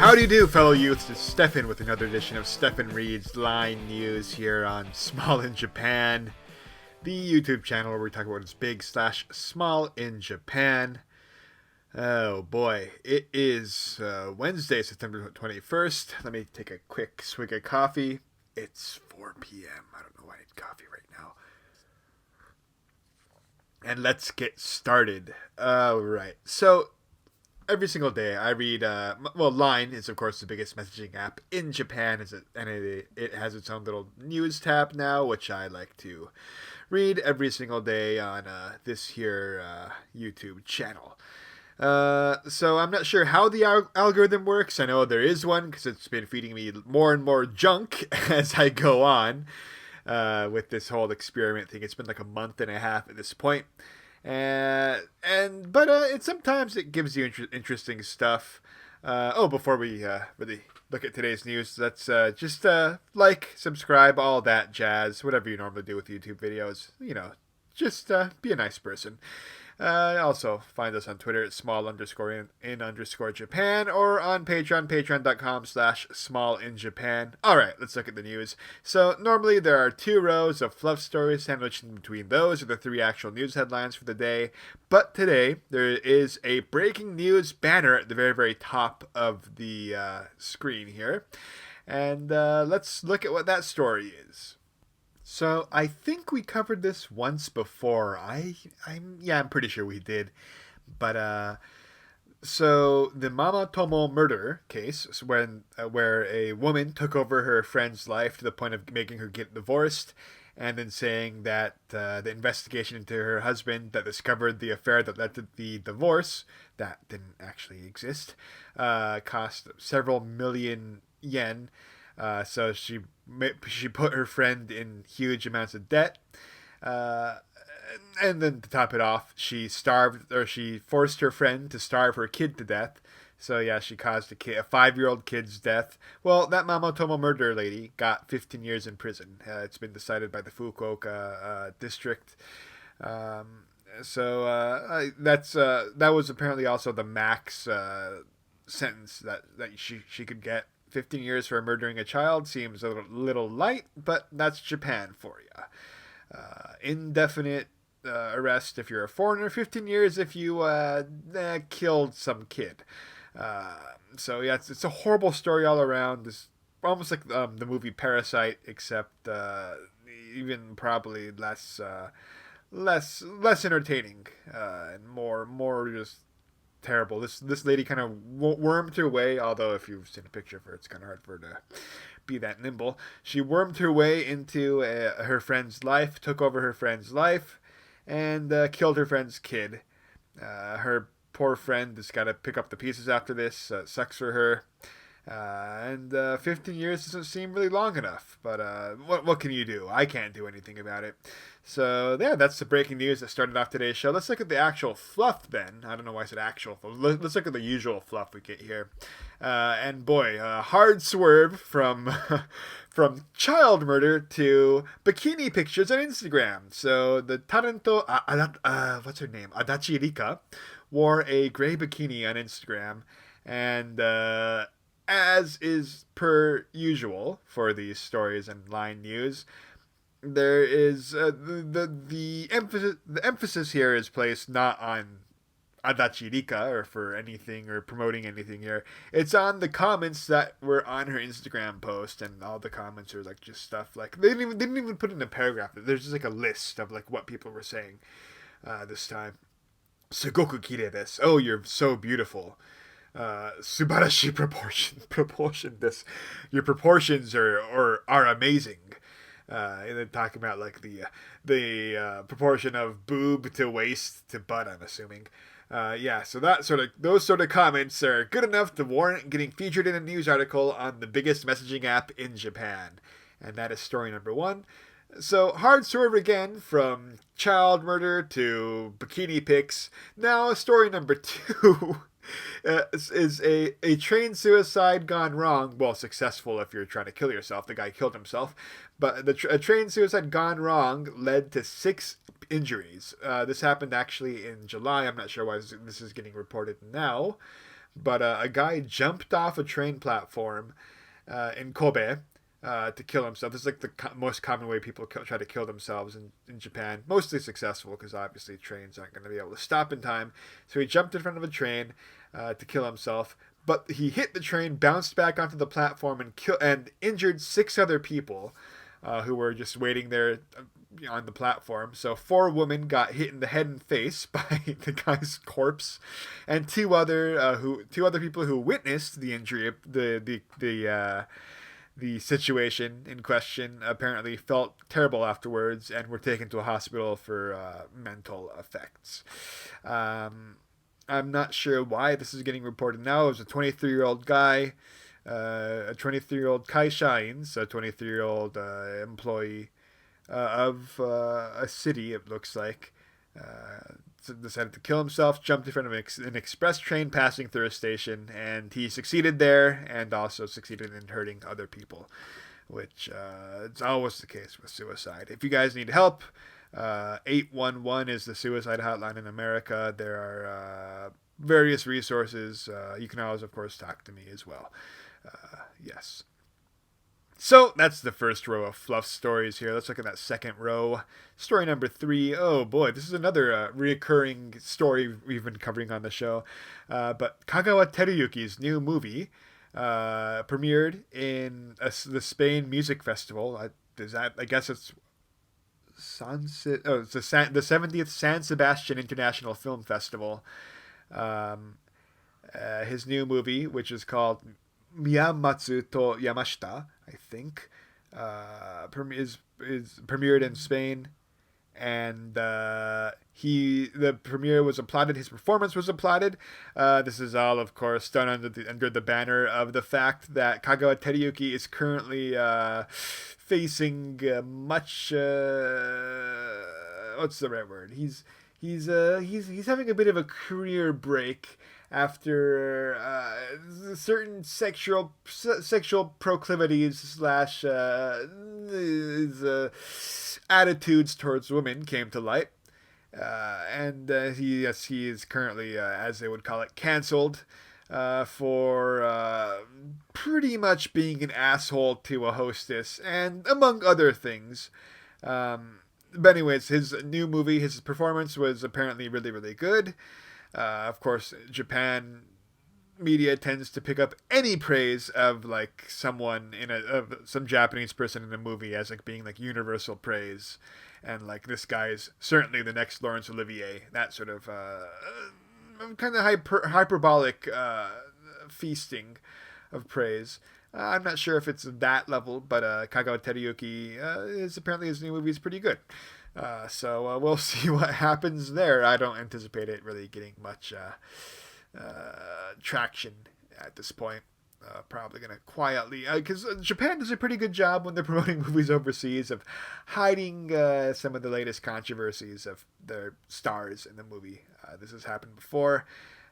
How do you do, fellow youths? It's Stefan with another edition of Stefan Reads Line News here on Small in Japan, the YouTube channel where we talk about what's big / small in Japan. Oh boy, it is Wednesday, September 21st. Let me take a quick swig of coffee. It's 4 p.m. I don't know why I need coffee right now. And let's get started. Alright, so every single day I read, Line is of course the biggest messaging app in Japan, and it has its own little news tab now, which I like to read every single day on this here YouTube channel. So I'm not sure how the algorithm works. I know there is one because it's been feeding me more and more junk as I go on with this whole experiment thing. It's been like a month and a half at this point. But sometimes it gives you interesting stuff. Before we really look at today's news, let's just like, subscribe, all that jazz, whatever you normally do with YouTube videos. You know, just be a nice person. Also find us on Twitter at small_in_Japan or on Patreon, patreon.com/smallinjapan. Alright, let's look at the news. So normally there are 2 rows of fluff stories sandwiched in between. Those are the 3 actual news headlines for the day. But today there is a breaking news banner at the very, very top of the screen here. And let's look at what that story is. So I think we covered this once before. I'm pretty sure we did. But so the MamaTomo Murder case, where a woman took over her friend's life to the point of making her get divorced, and then saying that the investigation into her husband that discovered the affair that led to the divorce, that didn't actually exist, cost several million yen. So she put her friend in huge amounts of debt, and then to top it off, she forced her friend to starve her kid to death. So yeah, she caused a 5-year-old kid's death. Well, that MamaTomo Murder lady got 15 years in prison. It's been decided by the Fukuoka district. That was apparently also the max sentence that she could get. 15 years for murdering a child seems a little light, but that's Japan for you. Indefinite arrest if you're a foreigner, 15 years if you killed some kid. So yeah, it's a horrible story all around. It's almost like the movie Parasite, except even probably less entertaining and more just terrible. This lady kind of wormed her way, although if you've seen a picture of her, it's kind of hard for her to be that nimble. She wormed her way into her friend's life, took over her friend's life, and killed her friend's kid. Her poor friend has got to pick up the pieces after this. Sucks for her. 15 years doesn't seem really long enough, but what can you do? I can't do anything about it. So yeah, that's the breaking news that started off today's show. Let's look at the actual fluff then. I don't know why I said actual fluff. Let's look at the usual fluff we get here. And boy, hard swerve from from child murder to bikini pictures on Instagram. So the tarento, what's her name? Adachirika wore a gray bikini on Instagram, and as is per usual for these stories and line news, there is the emphasis here is placed not on Adachirika or for anything or promoting anything here. It's on the comments that were on her Instagram post, and all the comments are like just stuff like they didn't even put in a paragraph. There's just like a list of like what people were saying this time. Sugoku kirei desu. Oh, you're so beautiful. Subarashi proportion. Your proportions are amazing. And then talking about like the proportion of boob to waist to butt, I'm assuming. So those sort of comments are good enough to warrant getting featured in a news article on the biggest messaging app in Japan, and that is story number 1. So, hard swerve again from child murder to bikini pics. Now, story number 2 is a train suicide gone wrong. Well, successful if you're trying to kill yourself. The guy killed himself. But a train suicide gone wrong led to 6 injuries. This happened actually in July. I'm not sure why this is getting reported now. but a guy jumped off a train platform in Kobe to kill himself. This is like the most common way people try to kill themselves in Japan. Mostly successful because obviously trains aren't going to be able to stop in time. So he jumped in front of a train to kill himself. But he hit the train, bounced back onto the platform, and injured 6 other people who were just waiting there on the platform. So 4 women got hit in the head and face by the guy's corpse, and two other people who witnessed the injury, the situation in question, apparently felt terrible afterwards and were taken to a hospital for mental effects. I'm not sure why this is getting reported now. It was a 23-year-old guy, a 23-year-old kaishain, so a 23-year-old employee of a city, it looks like. Decided to kill himself, jumped in front of an express train passing through a station, and he succeeded there and also succeeded in hurting other people, which it's always the case with suicide. If you guys need help, 811 is the suicide hotline in America. There are various resources. You can always, of course, talk to me as well. Yes. So that's the first row of fluff stories here. Let's look at that second row. Story number 3. Oh boy, this is another reoccurring story we've been covering on the show. But Kagawa Teruyuki's new movie premiered in the Spain Music Festival. I guess it's Sunset. Oh, it's the 70th San Sebastian International Film Festival. His new movie, which is called Miyamatsu to Yamashita, I think, is premiered in Spain, and the premiere was applauded. His performance was applauded. This is all, of course, done under the banner of the fact that Kagawa Teruyuki is currently facing much. What's the right word? He's having a bit of a career break after certain sexual proclivities slash attitudes towards women came to light, and he is currently, as they would call it, canceled for pretty much being an asshole to a hostess and among other things. But anyways, his new movie, his performance was apparently really, really good. Of course, Japan media tends to pick up any praise of like someone of some Japanese person in a movie as like being like universal praise, and like this guy's certainly the next Laurence Olivier. That sort of kind of hyperbolic feasting of praise. I'm not sure if it's that level, but Kagawa Teruyuki is apparently his new movie is pretty good. So we'll see what happens there. I don't anticipate it really getting much traction at this point. Probably going to quietly, because Japan does a pretty good job when they're promoting movies overseas of hiding some of the latest controversies of their stars in the movie. This has happened before,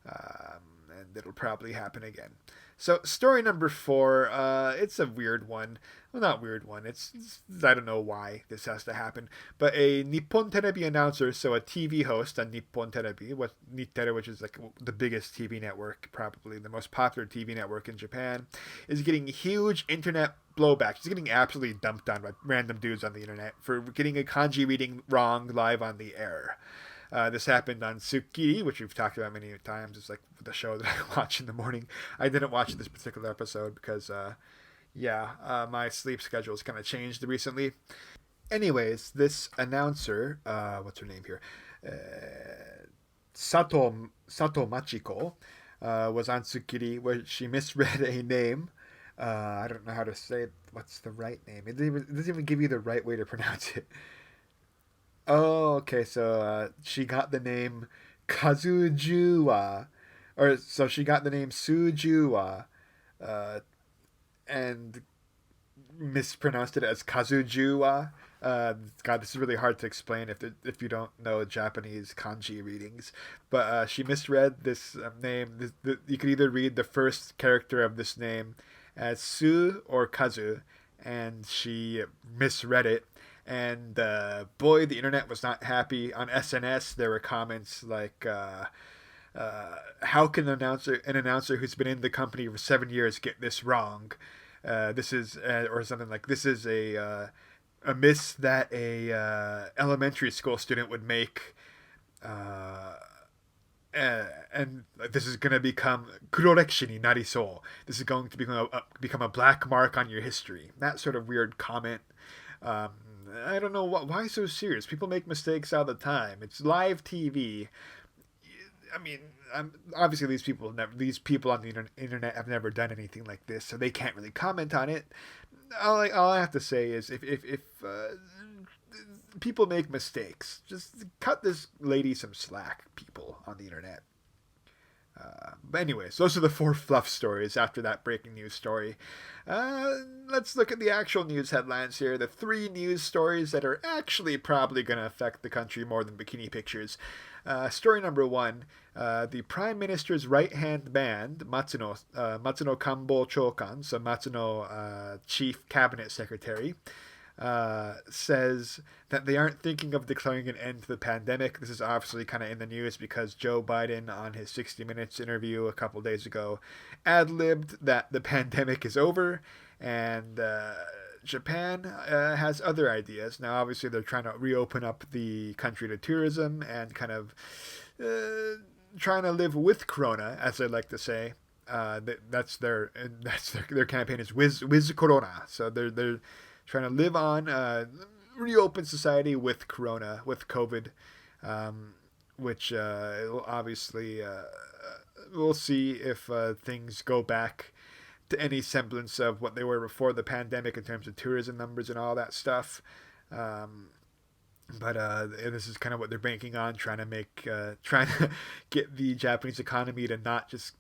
and it'll probably happen again. So story number 4, it's a weird one. Well, not weird one. It's I don't know why this has to happen. But a Nippon Terebi announcer, so a TV host on Nippon Terebi, Nittere, which is like the biggest TV network, probably the most popular TV network in Japan, is getting huge internet blowback. She's getting absolutely dumped on by random dudes on the internet for getting a kanji reading wrong live on the air. This happened on Tsukiri, which we've talked about many times. It's like the show that I watch in the morning. I didn't watch this particular episode because, my sleep schedule has kind of changed recently. Anyways, this announcer, what's her name here? Sato Machiko, was on Tsukiri where she misread a name. I don't know how to say it. What's the right name? It doesn't even give you the right way to pronounce it. Oh, okay. So she got the name Kazujuwa, or so she got the name Sujuwa, and mispronounced it as Kazujuwa. God, this is really hard to explain if you don't know Japanese kanji readings. But she misread this name. You could either read the first character of this name as Su or Kazu, and she misread it. And boy, the internet was not happy. On SNS, there were comments like, How can an announcer who's been in the company for 7 years get this wrong? This is or something like this is a miss that a elementary school student would make. Uh, and this is going to become kurorekishi ni nariso. This is going to become a black mark on your history. That sort of weird comment. Um, I don't know why so serious. People make mistakes all the time. It's live TV. I mean, obviously these people on the internet have never done anything like this, so they can't really comment on it. All I have to say is if people make mistakes, just cut this lady some slack, people on the internet. But anyways, those are the 4 fluff stories after that breaking news story. Let's look at the actual news headlines here. The 3 news stories that are actually probably going to affect the country more than bikini pictures. Story number 1, the Prime Minister's right-hand man, Matsuno Kambo Chokan, so Matsuno Chief Cabinet Secretary, says that they aren't thinking of declaring an end to the pandemic. This is obviously kind of in the news because Joe Biden, on his 60 Minutes interview a couple days ago, ad-libbed that the pandemic is over, and Japan has other ideas. Now, obviously, they're trying to reopen up the country to tourism and kind of trying to live with Corona, as they like to say. That's their campaign is with Corona. So they're trying to live on, reopen society with Corona, with COVID, which obviously we'll see if things go back to any semblance of what they were before the pandemic in terms of tourism numbers and all that stuff. But this is kind of what they're banking on, trying to get the Japanese economy to not just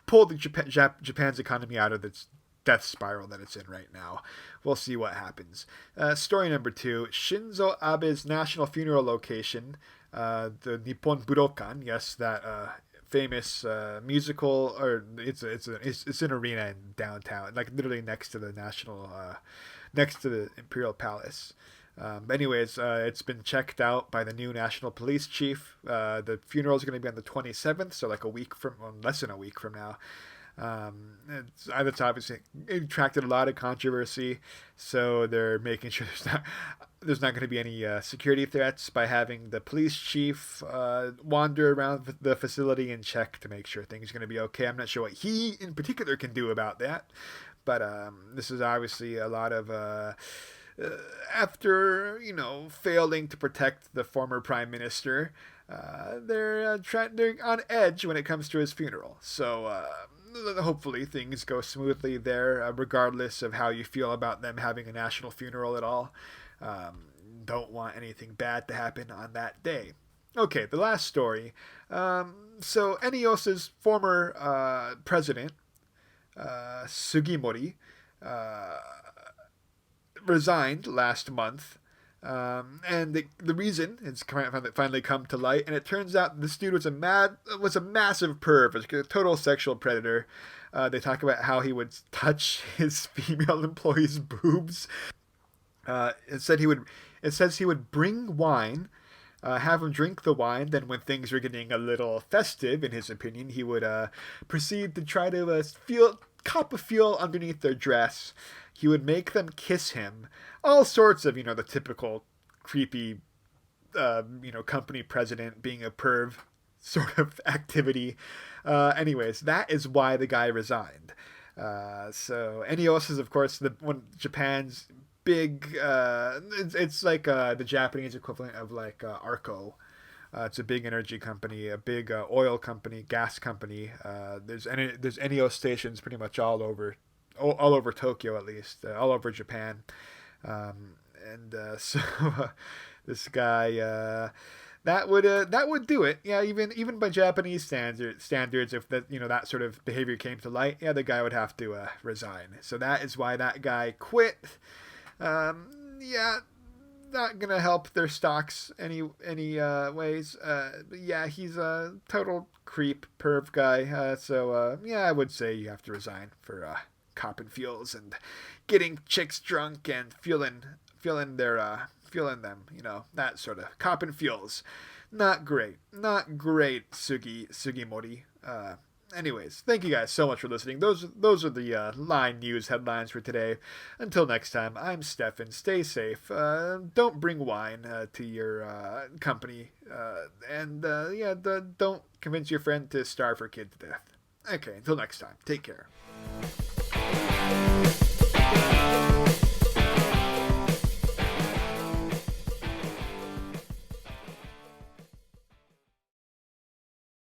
pull the Japan's economy out of its death spiral that it's in right now. We'll see what happens. Story number 2, Shinzo Abe's national funeral location, the Nippon Budokan, yes, that famous musical, or it's an arena in downtown, like literally next to the Imperial Palace. Anyways, it's been checked out by the new national police chief. The funeral is going to be on the 27th, so like less than a week from now. That's obviously attracted a lot of controversy, so they're making sure there's not going to be any security threats by having the police chief wander around the facility and check to make sure things are going to be okay. I'm not sure what he in particular can do about that, but this is obviously a lot of after failing to protect the former prime minister. They're on edge when it comes to his funeral. So hopefully things go smoothly there, regardless of how you feel about them having a national funeral at all. Don't want anything bad to happen on that day. Okay, the last story. So ENEOS's former president, Sugimori, resigned last month. And the reason it's finally come to light, and it turns out this dude was a massive perv, a total sexual predator. They talk about how he would touch his female employees' boobs. It says he would bring wine, have him drink the wine. Then, when things were getting a little festive, in his opinion, he would proceed to try to cup a feel underneath their dress. He would make them kiss him. All sorts of, the typical creepy, company president being a perv sort of activity. Anyways, that is why the guy resigned. So ENEOS is, of course, one Japan's big. It's like the Japanese equivalent of like Arco. It's a big energy company, a big oil company, gas company. There's ENEOS stations pretty much all over Tokyo, at least, all over Japan. So this guy, that would do it. Yeah, even by Japanese standards, if that sort of behavior came to light, yeah, the guy would have to resign. So that is why that guy quit. Yeah, not gonna help their stocks any ways. But yeah, he's a total creep perv guy. So yeah, I would say you have to resign for copping feels and getting chicks drunk and feeling them, that sort of copping feels. Not great. Not great, Sugimori. Anyways, thank you guys so much for listening. Those are the line news headlines for today. Until next time, I'm Stefan. Stay safe. Don't bring wine to your company. Don't convince your friend to starve her kid to death. Okay, until next time. Take care.